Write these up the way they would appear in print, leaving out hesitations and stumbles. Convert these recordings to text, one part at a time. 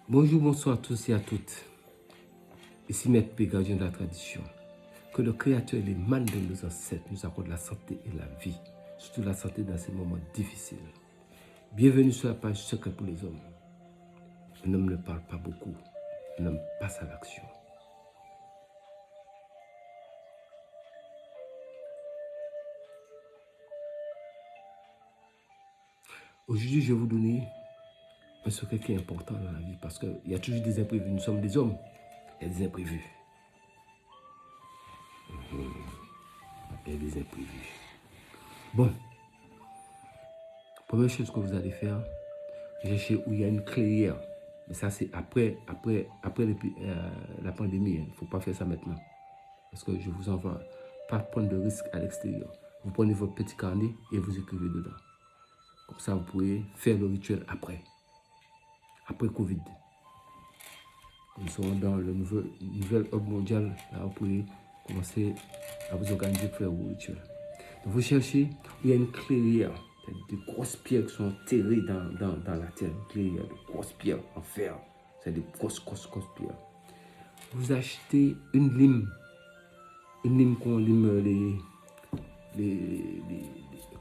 Bonjour, bonsoir à tous et à toutes. Ici Maître P, gardien de la tradition. Que le Créateur et les mâles de nos ancêtres nous accordent la santé et la vie, surtout la santé dans ces moments difficiles. Bienvenue sur la page Secret pour les hommes. Un homme ne parle pas beaucoup, un homme passe à l'action. Aujourd'hui, je vais vous donner un secret qui est important dans la vie parce qu'il y a toujours des imprévus. Nous sommes des hommes, il y a des imprévus. Il y a des imprévus. Bon, première chose que vous allez faire, chercher où il y a une clairière. Mais ça, c'est après la pandémie. Il ne faut pas faire ça maintenant. Parce que je vous envoie pas prendre de risque à l'extérieur. Vous prenez votre petit carnet et vous écrivez dedans. Comme ça, vous pouvez faire le rituel après. Après Covid. Nous sommes dans le nouvel hub mondial. Là, vous pouvez commencer à vous organiser pour faire vos rituels. Donc, vous cherchez où il y a une clairière. Des grosses pierres qui sont enterrées dans la terre. Une clairière de grosses pierres en fer. C'est des grosses pierres. Vous achetez une lime. Une lime qu'on lime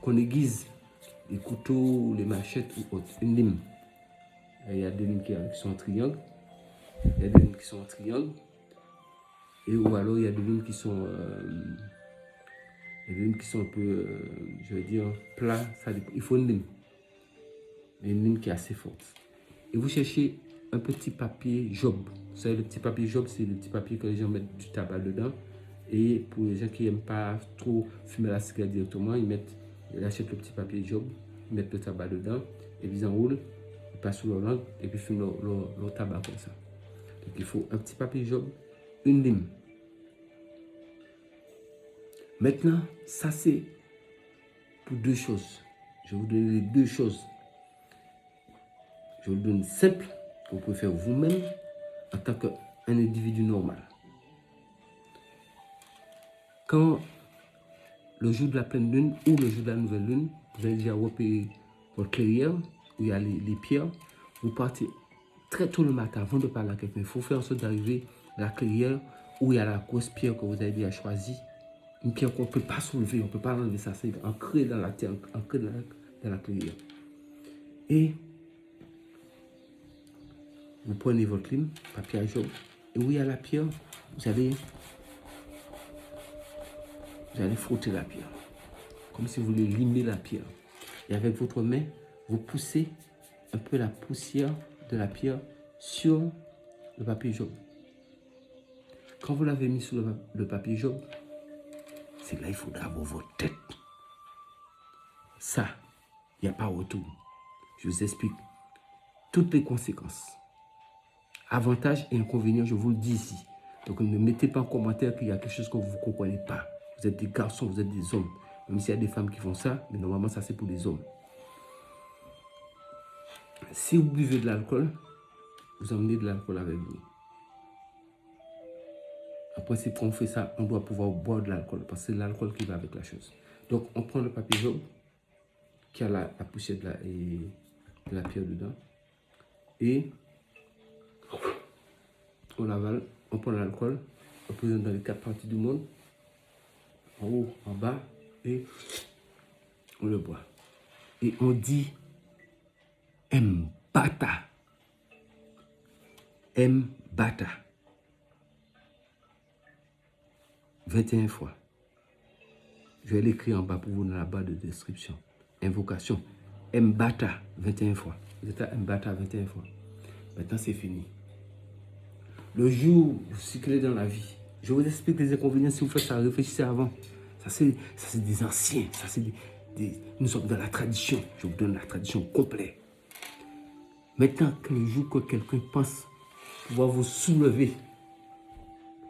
qu'on aiguise les couteaux, les machettes ou autres. Une lime. Il y a des limes qui sont en triangle. Il y a des limes qui sont en triangle. Et ou alors il y a des limes qui sont un peu, je vais dire, plats. Il faut une lime. Une lime qui est assez forte. Et vous cherchez un petit papier job. Vous savez, le petit papier job, c'est le petit papier que les gens mettent du tabac dedans. Et pour les gens qui n'aiment pas trop fumer la cigarette directement, ils achètent le petit papier job, ils mettent le tabac dedans, et puis ils enroulent, ils passent sur leur langue, et puis ils fument leur tabac comme ça. Donc il faut un petit papier job, une lime. Maintenant, ça c'est pour deux choses. Je vais vous donner les deux choses. Je vous donne simple, que vous pouvez faire vous-même en tant qu'un individu normal. Quand le jour de la pleine lune ou le jour de la nouvelle lune, vous allez déjà repérer votre clairière où il y a les pierres. Vous partez très tôt le matin avant de parler à quelqu'un. Il faut faire en sorte d'arriver à la clairière où il y a la grosse pierre que vous avez déjà choisie. Une pierre qu'on ne peut pas soulever, on ne peut pas enlever ça, c'est ancré dans la terre, ancré dans la clairière. Et vous prenez votre lime, papier à job, et où il y a la pierre, vous allez frotter la pierre. Comme si vous voulez limer la pierre. Et avec votre main, vous poussez un peu la poussière de la pierre sur le papier jaune. Quand vous l'avez mis sur le papier jaune, c'est là qu'il faudra avoir votre tête. Ça, il n'y a pas retour. Je vous explique toutes les conséquences. Avantages et inconvénients, je vous le dis ici. Donc ne mettez pas en commentaire qu'il y a quelque chose que vous ne comprenez pas. Vous êtes des garçons, vous êtes des hommes. Même s'il y a des femmes qui font ça, mais normalement ça c'est pour les hommes. Si vous buvez de l'alcool, vous emmenez de l'alcool avec vous. Après, si on fait ça, on doit pouvoir boire de l'alcool parce que c'est l'alcool qui va avec la chose. Donc, on prend le papier jaune qui a la poussière de la pierre dedans et on l'avale, on prend l'alcool, on présente dans les quatre parties du monde, en haut, en bas, et on le boit. Et on dit Mbata. Mbata. 21 fois. Je vais l'écrire en bas pour vous dans la barre de description. Invocation. Mbata 21 fois. Vous êtes à Mbata 21 fois. Maintenant, c'est fini. Le jour où vous cyclez dans la vie, je vous explique les inconvénients. Si vous faites ça, réfléchissez avant. Ça, c'est des anciens. Nous sommes dans la tradition. Je vous donne la tradition complète. Maintenant, que le jour que quelqu'un pense pouvoir vous soulever,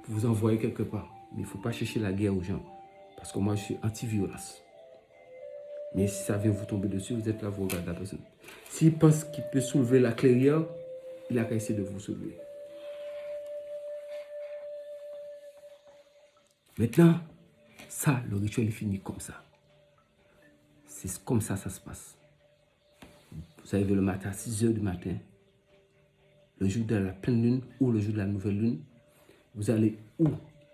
pour vous envoyer quelque part, mais il ne faut pas chercher la guerre aux gens. Parce que moi, je suis anti-violence. Mais si ça vient vous tomber dessus, vous êtes là, vous regardez la personne. S'il pense qu'il peut soulever la clairière, il a qu'à essayer de vous soulever. Maintenant, ça, le rituel est fini comme ça. C'est comme ça se passe. Vous arrivez le matin à 6 h du matin. le jour de la pleine lune ou le jour de la nouvelle lune, vous allez où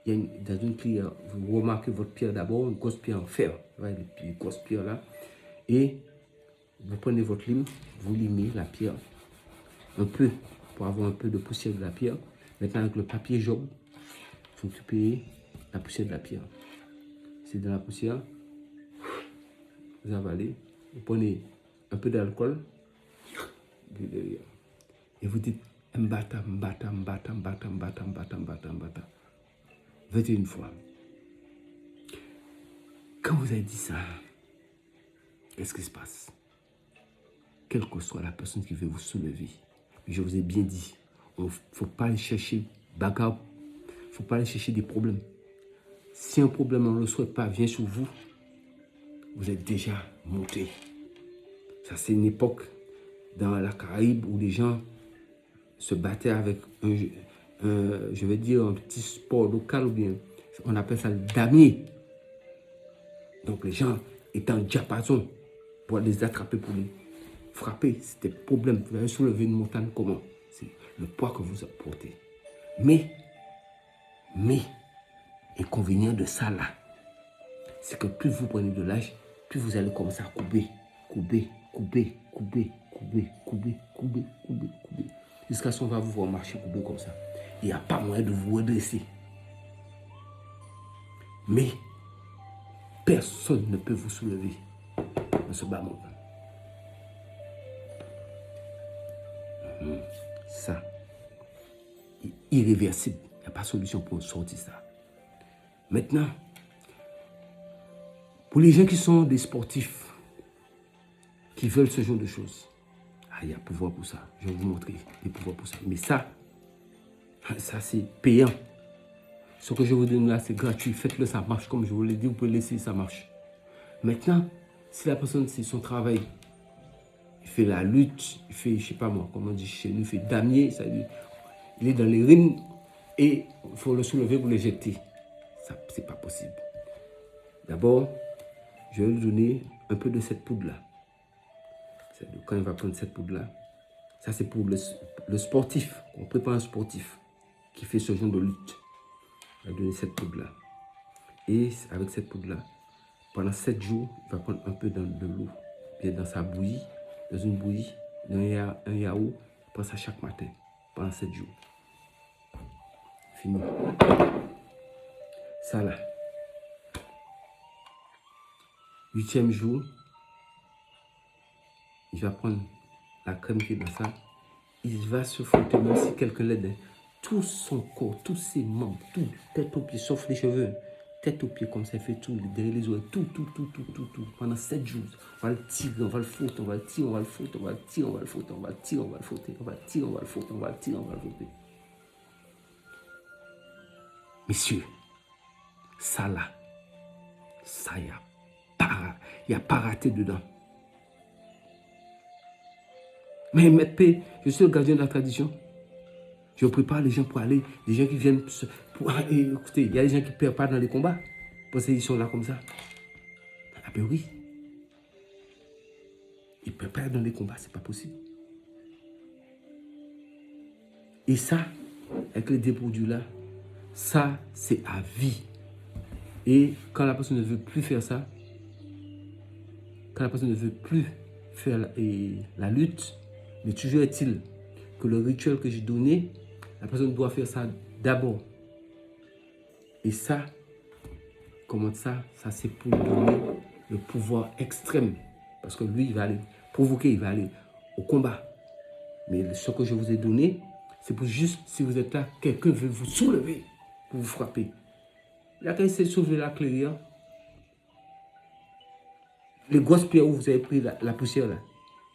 il y a dans une pierre, vous remarquez votre pierre d'abord, une grosse pierre en fer, les grosses pierres là, et vous prenez votre lime, vous limez la pierre un peu pour avoir un peu de poussière de la pierre. Maintenant avec le papier jaune, vous récupérez la poussière de la pierre. C'est dans la poussière, vous avalez, vous prenez un peu d'alcool et vous dites mbata, mbata, mbata, mbata, mbata, mbata, mbata, mbata. 21 fois. Quand vous avez dit ça, qu'est-ce qui se passe? Quelle que soit la personne qui veut vous soulever, je vous ai bien dit, il ne faut pas aller chercher bagarre, il ne faut pas aller chercher des problèmes. Si un problème, on ne le souhaite pas, vient sur vous, vous êtes déjà monté. Ça, c'est une époque dans la Caraïbe où les gens se battaient avec je vais dire, un petit sport local ou bien, on appelle ça le damier. Donc les gens étaient en diapason pour les attraper, pour les frapper. C'était problème. Vous avez soulevé une montagne comment? C'est le poids que vous apportez. Mais, inconvénient de ça là, c'est que plus vous prenez de l'âge, plus vous allez commencer à couper, jusqu'à ce qu'on va vous voir marcher couper comme ça. Il n'y a pas moyen de vous redresser. Mais personne ne peut vous soulever dans ce bas monde. Ça, irréversible. Il n'y a pas de solution pour sortir ça. Maintenant, pour les gens qui sont des sportifs, qui veulent ce genre de choses, il y a pouvoir pour ça. Je vais vous montrer des pouvoirs pour ça. Mais ça c'est payant. Ce que je vous donne là, c'est gratuit. Faites-le, ça marche. Comme je vous l'ai dit, vous pouvez laisser, ça marche. Maintenant, si la personne, c'est son travail, il fait la lutte, il fait, je ne sais pas moi, comment on dit chez nous, il fait damier, ça dit, il est dans les rines et il faut le soulever pour le jeter. Ça, c'est pas possible. D'abord, je vais lui donner un peu de cette poudre-là. Quand il va prendre cette poudre-là, ça c'est pour le sportif. On prépare un sportif qui fait ce genre de lutte. Il va donner cette poudre-là. Et avec cette poudre-là, pendant 7 jours, il va prendre un peu de l'eau. Bien dans sa bouillie, dans une bouillie, dans un yaourt, il prend ça chaque matin, pendant 7 jours. Fini. Ça là. 8e jour, il va prendre la crème qui est dans ça. Il va se frotter, même si quelqu'un l'aide, tout son corps, tous ses membres, tout, tête aux pieds, sauf les cheveux. Tête aux pieds, comme ça, il fait tout, derrière les oreilles, tout. Pendant 7 jours, on va le tirer, on va le frotter, on va le tirer, on va le frotter, on va le tirer, on va le frotter, on va le tirer, on va le frotter, on va le tirer, on va le frotter, on va le tirer, on va le frotter. Messieurs, ça là, ça, il n'y a pas raté dedans. Mais Maître P, je suis le gardien de la tradition. Je prépare les gens pour aller, des gens qui viennent écoutez, il y a des gens qui ne perdent pas dans les combats parce qu'ils sont là comme ça. Ah ben oui. Ils ne perdent pas dans les combats, c'est pas possible. Et ça, avec les deux produits là, ça c'est à vie. Et quand la personne ne veut plus faire ça, quand la personne ne veut plus faire la lutte, mais toujours est-il que le rituel que j'ai donné, la personne doit faire ça d'abord. Et ça, comment ça? Ça c'est pour donner le pouvoir extrême. Parce que lui, il va aller provoquer, il va aller au combat. Mais ce que je vous ai donné, c'est pour juste, si vous êtes là, quelqu'un veut vous soulever pour vous frapper. Là, quand il s'est soulevé la clairière, les grosses pierres où vous avez pris la poussière là,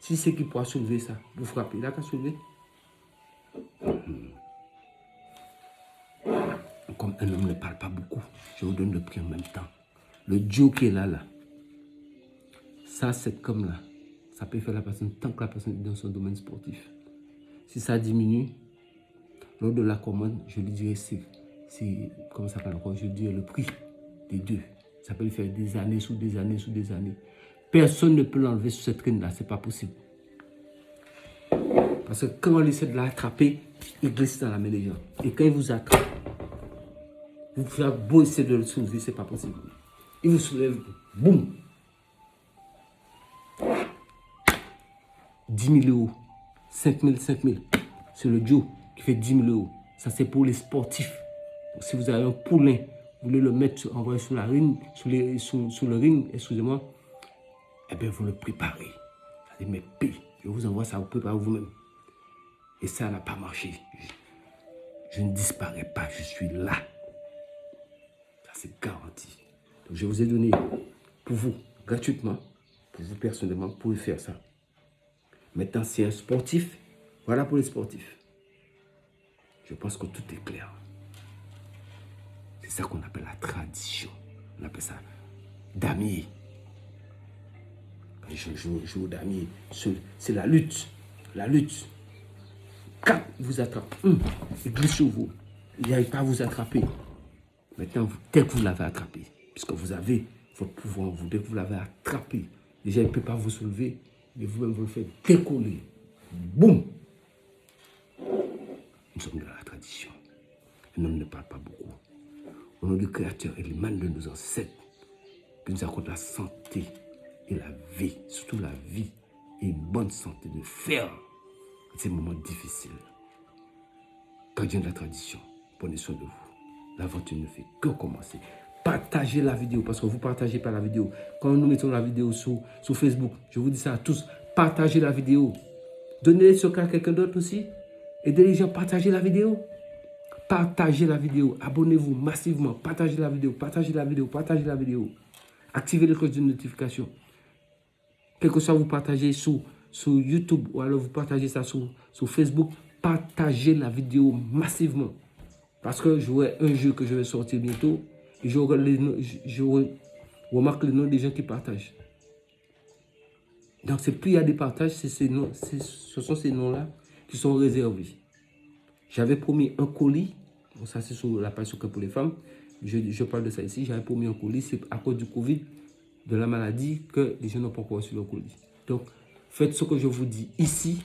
si c'est qui pourra soulever ça, vous frappez. Là, qu'à soulever. Comme un homme ne parle pas beaucoup, je vous donne le prix en même temps. Le Dieu qui est là, ça, c'est comme là. Ça peut faire la personne tant que la personne est dans son domaine sportif. Si ça diminue, lors de la commande, je lui dirai comment ça s'appelle encore, je lui dirai le prix des deux. Ça peut lui faire des années sous des années sous des années. Personne ne peut l'enlever sur cette traîne là, c'est pas possible. Parce Parce que quand on essaie de l'attraper, il glisse dans la main des gens. Et quand il vous attrape, vous faites beau essayer de le soulever, ce n'est pas possible. Il vous soulève, boum. 10 000 euros, 5 000, 5 000. C'est le Joe qui fait 10 000 euros. Ça, c'est pour les sportifs. Donc, si vous avez un poulain, vous voulez le mettre, envoyer sur la ring, sur le ring, excusez-moi, eh bien, vous le préparez. Vous allez mettre P. Je vous envoie ça, vous préparez vous-même. Et ça n'a pas marché. Je ne disparais pas, je suis là. Ça, c'est garanti. Donc, je vous ai donné pour vous, gratuitement, pour vous personnellement, vous pouvez faire ça. Maintenant, c'est un sportif. Voilà pour les sportifs. Je pense que tout est clair. C'est ça qu'on appelle la tradition. On appelle ça damier. Quand je joue au damier, c'est la lutte. La lutte. Quand il vous attrape, il glisse sur vous. Il n'arrive pas à vous attraper. Maintenant, dès que vous l'avez attrapé, puisque vous avez votre pouvoir en vous, dès que vous l'avez attrapé, déjà il ne peut pas vous soulever, mais vous-même vous le faites décoller. Boum! Nous sommes dans la tradition. Un homme ne parle pas beaucoup. Au nom du Créateur et l'imam de nos ancêtres, qui nous accorde la santé et la vie, surtout la vie et une bonne santé de faire ces moments difficiles. Gardien de la tradition, prenez soin de vous. L'aventure ne fait que commencer. Partagez la vidéo, parce que vous ne partagez pas la vidéo. Quand nous mettons la vidéo sur Facebook, je vous dis ça à tous, partagez la vidéo. Donnez ce cas à quelqu'un d'autre aussi. Aidez les gens à partager la vidéo. Partagez la vidéo. Abonnez-vous massivement. Partagez la vidéo. Partagez la vidéo. Partagez la vidéo. Activez les cloches de notification. Quel que soit vous partagez sur YouTube ou alors vous partagez ça sur Facebook, partagez la vidéo massivement. Parce que j'aurai un jeu que je vais sortir bientôt et je remarque le nom des gens qui partagent. Donc, plus il y a des partages, ce sont ces noms-là qui sont réservés. J'avais promis un colis. Bon, ça, c'est sur la page pour les femmes. Je parle de ça ici. J'avais promis un colis. C'est à cause du Covid, de la maladie, que les gens n'ont pas encore reçu le colis. Donc, faites ce que je vous dis ici.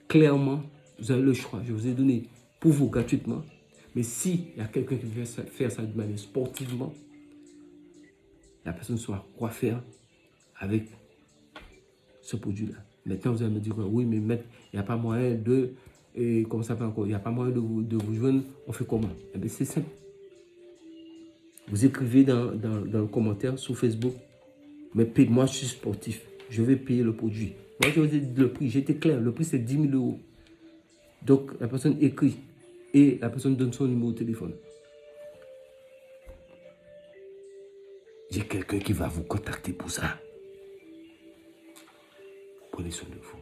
Clairement, vous avez le choix. Je vous ai donné pour vous gratuitement. Mais s'il y a quelqu'un qui veut faire ça de manière sportivement, la personne saura quoi faire avec ce produit-là. Maintenant, vous allez me dire, oui, mais maître, il n'y a pas moyen de... comment ça s'appelle encore? Il n'y a pas moyen de vous joindre. On fait comment? Eh bien, c'est simple. Vous écrivez dans le commentaire sur Facebook, mais moi, je suis sportif. Je vais payer le produit. Moi, je vous ai dit le prix. J'étais clair. Le prix, c'est 10 000 euros. Donc, la personne écrit et la personne donne son numéro de téléphone. J'ai quelqu'un qui va vous contacter pour ça. Prenez soin de vous.